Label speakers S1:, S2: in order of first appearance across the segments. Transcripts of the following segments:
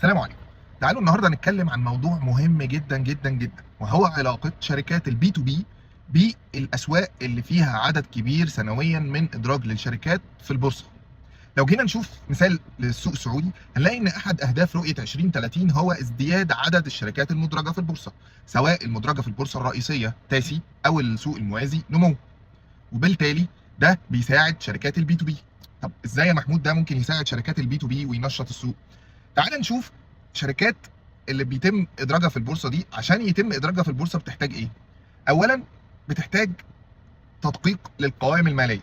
S1: السلام عليكم. تعالوا النهارده نتكلم عن موضوع مهم جدا جدا جدا، وهو علاقة شركات البي تو بي بالاسواق اللي فيها عدد كبير سنويا من ادراج للشركات في البورصة. لو جينا نشوف مثال للسوق السعودي، هنلاقي ان احد اهداف رؤية 2030 هو ازدياد عدد الشركات المدرجة في البورصة، سواء المدرجة في البورصة الرئيسية تاسي او السوق الموازي نمو، وبالتالي ده بيساعد شركات البي تو بي. طب ازاي يا محمود ده ممكن يساعد شركات البي تو بي وينشط السوق؟ تعال نشوف شركات اللي بيتم ادراجها في البورصه دي. عشان يتم ادراجها في البورصه بتحتاج ايه؟ اولا بتحتاج تدقيق للقوائم الماليه،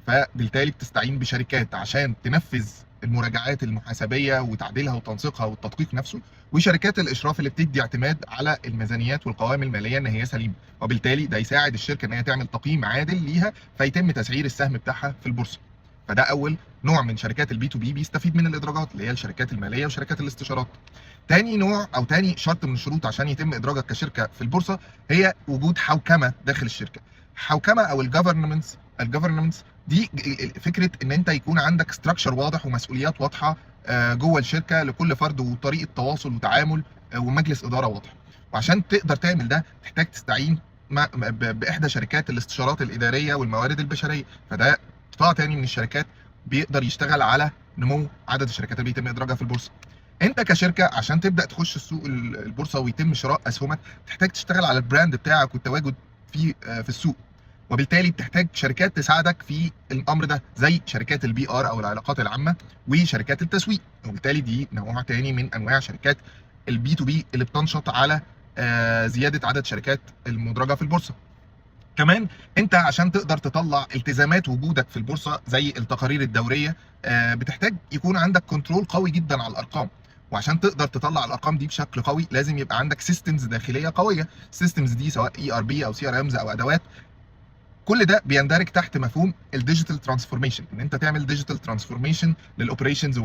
S1: فبالتالي بتستعين بشركات عشان تنفذ المراجعات المحاسبيه وتعديلها وتنسيقها والتدقيق نفسه، وشركات الاشراف اللي بتدي اعتماد على الميزانيات والقوائم الماليه ان هي سليمه، وبالتالي ده يساعد الشركه ان هي تعمل تقييم عادل ليها فيتم تسعير السهم بتاعها في البورصه. فده اول نوع من شركات البي تو بي بيستفيد من الادراجات، اللي هي الشركات الماليه وشركات الاستشارات. تاني نوع او تاني شرط من الشروط عشان يتم ادراجك كشركه في البورصه هي وجود حوكمه داخل الشركه. حوكمه او الجفرنمنس دي فكره ان انت يكون عندك ستراكشر واضح ومسؤوليات واضحه جوه الشركه لكل فرد، وطريقه تواصل وتعامل ومجلس اداره واضح. وعشان تقدر تعمل ده تحتاج تستعين باحدى شركات الاستشارات الاداريه والموارد البشريه، فده قطاع تاني من الشركات بيقدر يشتغل على نمو عدد الشركات اللي بيتم ادراجها في البورصه. انت كشركه عشان تبدا تخش السوق البورصه ويتم شراء اسهمك تحتاج تشتغل على البراند بتاعك والتواجد في السوق، وبالتالي بتحتاج شركات تساعدك في الامر ده زي شركات البي ار او العلاقات العامه وشركات التسويق، وبالتالي دي نوع تاني من انواع شركات البي تو بي اللي بتنشط على زياده عدد شركات المدرجه في البورصه. كمان انت عشان تقدر تطلع التزامات وجودك في البورصه زي التقارير الدوريه بتحتاج يكون عندك كنترول قوي جدا على الارقام، وعشان تقدر تطلع الارقام دي بشكل قوي لازم يبقى عندك سيستمز داخليه قويه. السيستمز دي سواء اي ار بي او سي ار امز او ادوات، كل ده بيندرج تحت مفهوم الديجيتال ترانسفورميشن، ان انت تعمل ديجيتال ترانسفورميشن للاوبريشنز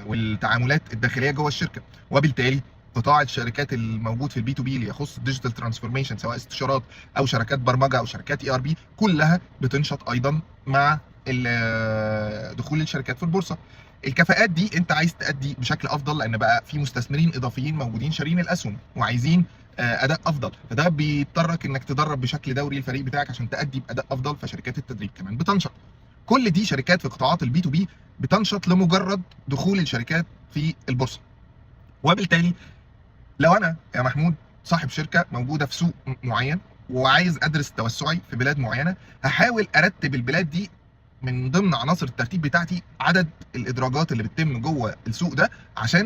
S1: والتعاملات الداخليه جوه الشركه. وبالتالي قطاع الشركات الموجود في البي تو بي اللي يخص الديجيتال ترانسفورميشن سواء استشارات او شركات برمجه او شركات اي ار بي كلها بتنشط ايضا مع دخول الشركات في البورصه. الكفاءات دي انت عايز تأدي بشكل افضل، لان بقى في مستثمرين اضافيين موجودين شارين الاسهم وعايزين اداء افضل، فده بيضطرك انك تدرب بشكل دوري الفريق بتاعك عشان تأدي باداء افضل، فشركات التدريب كمان بتنشط. كل دي شركات في قطاعات البي تو بي بتنشط لمجرد دخول الشركات في البورصه. وبالتالي لو انا يا محمود صاحب شركه موجوده في سوق معين وعايز ادرس توسعي في بلاد معينه، هحاول ارتب البلاد دي من ضمن عناصر الترتيب بتاعتي عدد الادراجات اللي بتتم جوه السوق ده عشان